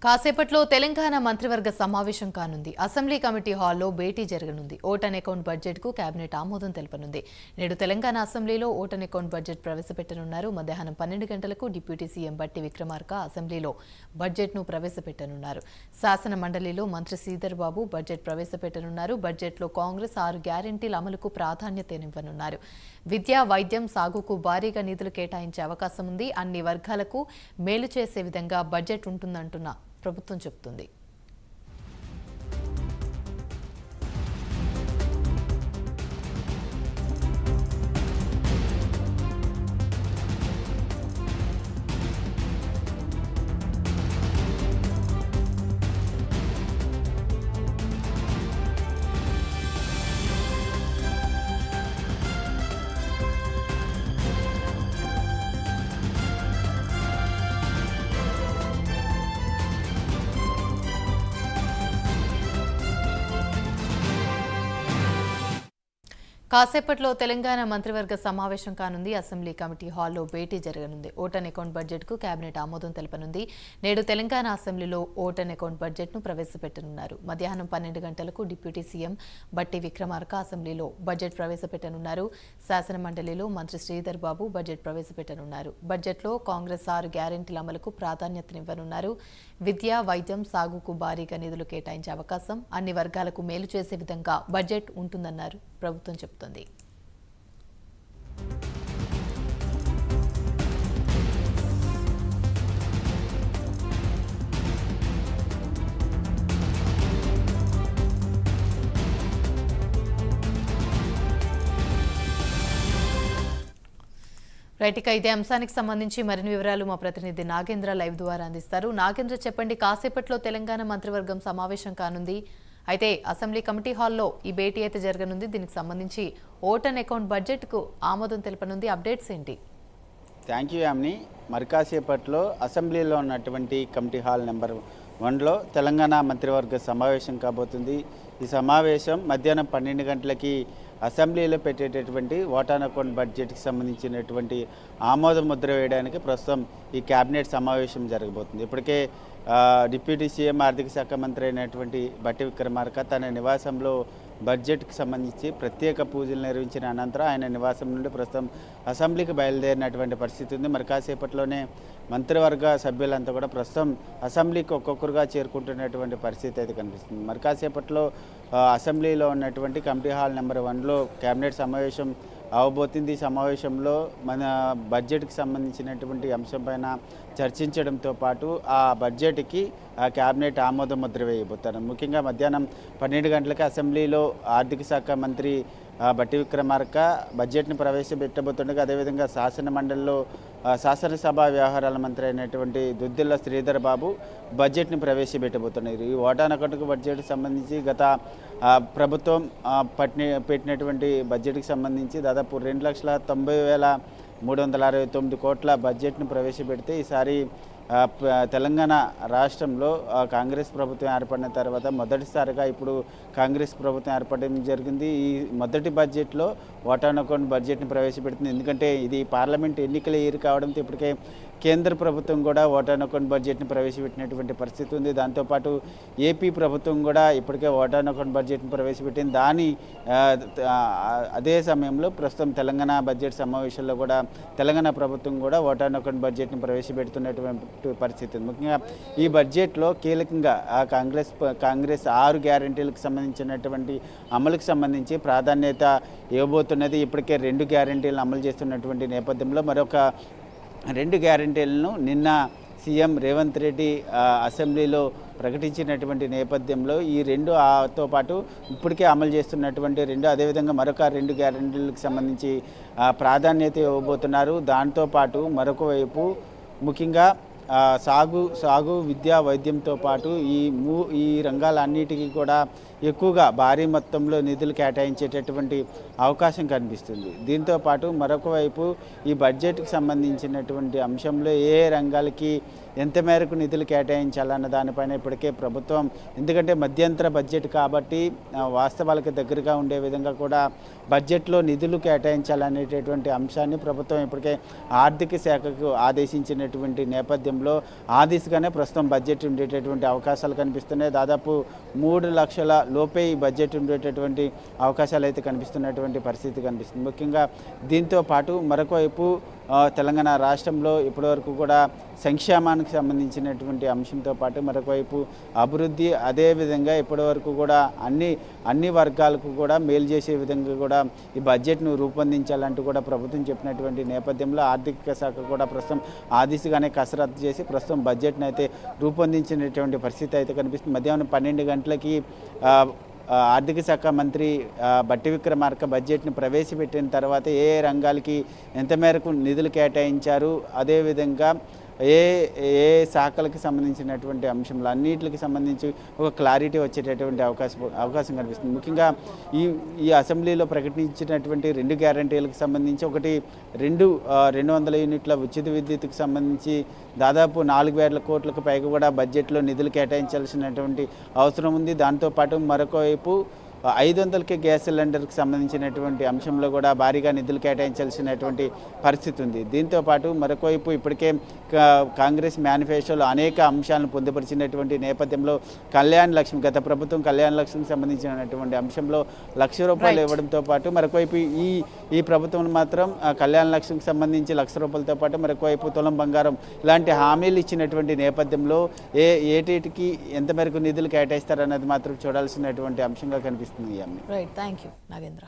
కాసేపట్లో తెలంగాణ మంత్రివర్గ సమావేశం కానుంది. అసెంబ్లీ కమిటీ హాల్లో భేటీ జరగనుంది. ఓటన్ అకౌంట్ బడ్జెట్కు కేబినెట్ ఆమోదం తెలపనుంది. నేడు తెలంగాణ అసెంబ్లీలో ఓటన్ అకౌంట్ బడ్జెట్ ప్రవేశపెట్టనున్నారు. మధ్యాహ్నం 12 గంటలకు డిప్యూటీ సీఎం బట్టి విక్రమార్క అసెంబ్లీలో బడ్జెట్ను ప్రవేశపెట్టనున్నారు. శాసన మండలిలో మంత్రి శ్రీధర్ బాబు బడ్జెట్ ప్రవేశపెట్టనున్నారు. బడ్జెట్లో కాంగ్రెస్ 6 గ్యారెంటీల అమలుకు ప్రాధాన్యతనివ్వనున్నారు. విద్య, వైద్యం, సాగుకు భారీగా నిధులు కేటాయించే అవకాశం ఉంది. అన్ని వర్గాలకు మేలు చేసే విధంగా బడ్జెట్ ఉంటుందంటున్న ప్రభుత్వం చెబుతుంది. కాసేపట్లో తెలంగాణ మంత్రివర్గ సమావేశం కానుంది. అసెంబ్లీ కమిటీ హాల్లో భేటీ జరగనుంది. ఓటన్ అకౌంట్ బడ్జెట్కు కేబినెట్ ఆమోదం తెలపనుంది. నేడు తెలంగాణ అసెంబ్లీలో ఓటన్ అకౌంట్ బడ్జెట్ను ప్రవేశపెట్టనున్నారు. మధ్యాహ్నం 12 గంటలకు డిప్యూటీ సీఎం బట్టి విక్రమార్క అసెంబ్లీలో బడ్జెట్ ప్రవేశపెట్టనున్నారు. శాసన మండలిలో మంత్రి శ్రీధర్ బాబు బడ్జెట్ ప్రవేశపెట్టనున్నారు. బడ్జెట్లో కాంగ్రెస్ 6 గ్యారెంటీల అమలుకు ప్రాధాన్యతనివ్వనున్నారు. విద్య, వైద్యం, సాగుకు భారీగా నిధులు కేటాయించే అవకాశం, అన్ని వర్గాలకు మేలు చేసే విధంగా బడ్జెట్ ఉంటుందన్నారు ప్రభుత్వం చెబుతోంది. రైట్, ఇక ఇదే అంశానికి సంబంధించి మరిన్ని వివరాలు మా ప్రతినిధి నాగేంద్ర లైవ్ ద్వారా అందిస్తారు. నాగేంద్ర, చెప్పండి, కాసేపట్లో తెలంగాణ మంత్రివర్గం సమావేశం కానుంది. అయితే అసెంబ్లీ కమిటీ హాల్లో ఈ భేటీ అయితే జరగనుంది. దీనికి సంబంధించి ఓటన్ అకౌంట్ బడ్జెట్కు ఆమోదం తెలపనుంది. అప్డేట్స్ ఏంటి? Thank you Yamini. మరి కాసేపట్లో అసెంబ్లీలో ఉన్నటువంటి కమిటీ హాల్ నెంబర్ 1లో తెలంగాణ మంత్రివర్గ సమావేశం కాబోతుంది. ఈ సమావేశం మధ్యాహ్నం 12 గంటలకి అసెంబ్లీలో పెట్టేటటువంటి ఓటాన్ అకౌంట్ బడ్జెట్కి సంబంధించినటువంటి ఆమోద ముద్ర వేయడానికి ప్రస్తుతం ఈ కేబినెట్ సమావేశం జరగబోతుంది. ఇప్పటికే డిప్యూటీ సీఎం ఆర్థిక శాఖ మంత్రి అయినటువంటి బట్టి విక్రమార్క తన నివాసంలో బడ్జెట్కి సంబంధించి ప్రత్యేక పూజలు నిర్వహించిన అనంతరం ఆయన నివాసం నుండి ప్రస్తుతం అసెంబ్లీకి బయలుదేరినటువంటి పరిస్థితి ఉంది. మరి కాసేపట్లోనే మంత్రివర్గ సభ్యులంతా కూడా ప్రస్తుతం అసెంబ్లీకి ఒక్కొక్కరుగా చేరుకుంటున్నటువంటి పరిస్థితి అయితే కనిపిస్తుంది. మరి కాసేపట్లో అసెంబ్లీలో ఉన్నటువంటి కమిటీ హాల్ నెంబర్ 1లో కేబినెట్ సమావేశం అవబోతుంది. ఈ సమావేశంలో మన బడ్జెట్కి సంబంధించినటువంటి అంశంపైన చర్చించడంతో పాటు ఆ బడ్జెట్కి కేబినెట్ ఆమోద ముద్ర వేయబోతారు. ముఖ్యంగా మధ్యాహ్నం 12 గంటలకి అసెంబ్లీలో ఆర్థిక శాఖ మంత్రి బట్టి విక్రమార్క బడ్జెట్ను ప్రవేశపెట్టబోతుండగా, అదేవిధంగా శాసన మండలిలో శాసనసభ వ్యవహారాల మంత్రి అయినటువంటి దుద్దిల్ల శ్రీధర్ బాబు బడ్జెట్ని ప్రవేశపెట్టబోతున్నారు. ఈ ఓటాన్ అకౌంట్ బడ్జెట్కి సంబంధించి గత ప్రభుత్వం పెట్టినటువంటి బడ్జెట్కి సంబంధించి దాదాపు 2,90,369 కోట్ల బడ్జెట్ను ప్రవేశపెడితే ఈసారి తెలంగాణ రాష్ట్రంలో కాంగ్రెస్ ప్రభుత్వం ఏర్పడిన తర్వాత మొదటిసారిగా ఇప్పుడు కాంగ్రెస్ ప్రభుత్వం ఏర్పడడం జరిగింది. ఈ మొదటి బడ్జెట్లో ఓటాన్ అకౌంట్ బడ్జెట్ని ప్రవేశపెడుతుంది. ఎందుకంటే ఇది పార్లమెంట్ ఎన్నికల ఇయర్ కావడంతో ఇప్పటికే కేంద్ర ప్రభుత్వం కూడా ఓటాన్ అకౌంట్ బడ్జెట్ని ప్రవేశపెట్టినటువంటి పరిస్థితి ఉంది. దాంతోపాటు ఏపీ ప్రభుత్వం కూడా ఇప్పటికే ఓటాన్ అకౌంట్ బడ్జెట్ని ప్రవేశపెట్టింది. అదే సమయంలో ప్రస్తుతం తెలంగాణ బడ్జెట్ సమావేశంలో కూడా తెలంగాణ ప్రభుత్వం కూడా ఓటాన్ అకౌంట్ బడ్జెట్ని ప్రవేశపెడుతున్నటువంటి పరిస్థితి. ముఖ్యంగా ఈ బడ్జెట్లో కీలకంగా కాంగ్రెస్ 6 గ్యారెంటీలకు సంబంధించినటువంటి అమలుకు సంబంధించి ప్రాధాన్యత ఇవ్వబోతున్నది. ఇప్పటికే 2 గ్యారెంటీలను అమలు చేస్తున్నటువంటి నేపథ్యంలో మరొక 2 గ్యారెంటీలను నిన్న సీఎం రేవంత్ రెడ్డి అసెంబ్లీలో ప్రకటించినటువంటి నేపథ్యంలో ఈ 2తో పాటు ఇప్పటికే అమలు చేస్తున్నటువంటి 2 అదేవిధంగా మరొక 2 గ్యారెంటీలకు సంబంధించి ప్రాధాన్యత ఇవ్వబోతున్నారు. దాంతోపాటు మరొక వైపు ముఖ్యంగా సాగు, విద్య, వైద్యంతో పాటు ఈ రంగాలన్నిటికీ కూడా ఎక్కువగా భారీ మొత్తంలో నిధులు కేటాయించేటటువంటి అవకాశం కనిపిస్తుంది. దీంతోపాటు మరొక వైపు ఈ బడ్జెట్కి సంబంధించినటువంటి అంశంలో ఏ రంగాలకి ఎంత మేరకు నిధులు కేటాయించాలన్న దానిపైన ఇప్పటికే ప్రభుత్వం, ఎందుకంటే మధ్యంతర బడ్జెట్ కాబట్టి వాస్తవాలకు దగ్గరగా ఉండే విధంగా కూడా బడ్జెట్లో నిధులు కేటాయించాలనేటటువంటి అంశాన్ని ప్రభుత్వం ఇప్పటికే ఆర్థిక శాఖకు ఆదేశించినటువంటి నేపథ్యంలో ఆ దిశగానే ప్రస్తుతం బడ్జెట్ ఉండేటటువంటి అవకాశాలు కనిపిస్తున్నాయి. దాదాపు 3 లక్షల లోపే ఈ బడ్జెట్ ఉండేటటువంటి అవకాశాలు అయితే కనిపిస్తున్నటువంటి పరిస్థితి కనిపిస్తుంది. ముఖ్యంగా దీంతో పాటు మరొక వైపు తెలంగాణ రాష్ట్రంలో ఇప్పటివరకు కూడా సంక్షేమానికి సంబంధించినటువంటి అంశంతో పాటు మరొక వైపు అభివృద్ధి, అదేవిధంగా ఇప్పటివరకు కూడా అన్ని వర్గాలకు కూడా మేలు చేసే విధంగా కూడా ఈ బడ్జెట్ను రూపొందించాలంటూ కూడా ప్రభుత్వం చెప్పినటువంటి నేపథ్యంలో ఆర్థిక శాఖ కూడా ప్రస్తుతం ఆ దిశగానే కసరత్తు చేసి ప్రస్తుతం బడ్జెట్ను అయితే రూపొందించినటువంటి పరిస్థితి అయితే కనిపిస్తుంది. మధ్యాహ్నం 12 గంటలకి ఆర్థిక శాఖ మంత్రి బట్టి విక్రమార్క బడ్జెట్ని ప్రవేశపెట్టిన తర్వాత ఏ రంగాలకి ఎంత మేరకు నిధులు కేటాయించారు, అదేవిధంగా ఏ శాఖలకు సంబంధించినటువంటి అంశంలో అన్నిటికి సంబంధించి ఒక క్లారిటీ వచ్చేటటువంటి అవకాశం కనిపిస్తుంది. ముఖ్యంగా ఈ అసెంబ్లీలో ప్రకటించినటువంటి 2 గ్యారంటీలకు సంబంధించి ఒకటి 200 యూనిట్ల ఉచిత విద్యుత్కు సంబంధించి దాదాపు 4,000 కోట్లకు పైగా కూడా బడ్జెట్లో నిధులు కేటాయించాల్సినటువంటి అవసరం ఉంది. దాంతోపాటు మరొక వైపు 500కే గ్యాస్ సిలిండర్కి సంబంధించినటువంటి అంశంలో కూడా భారీగా నిధులు కేటాయించాల్సినటువంటి పరిస్థితి ఉంది. దీంతోపాటు మరొకవైపు ఇప్పటికే కాంగ్రెస్ మేనిఫెస్టోలో అనేక అంశాలను పొందుపరిచినటువంటి నేపథ్యంలో గత ప్రభుత్వం కళ్యాణ లక్ష్మికి సంబంధించినటువంటి అంశంలో ₹1,00,000 ఇవ్వడంతో పాటు మరొకవైపు ఈ ప్రభుత్వం మాత్రం కళ్యాణ లక్ష్మికి సంబంధించి ₹1,00,000 పాటు మరొకవైపు తులం బంగారం ఇలాంటి హామీలు ఇచ్చినటువంటి నేపథ్యంలో ఏటికి ఎంత మేరకు నిధులు కేటాయిస్తారన్నది మాత్రం చూడాల్సినటువంటి అంశంగా కనిపిస్తుంది. Right, thank you Nagendra.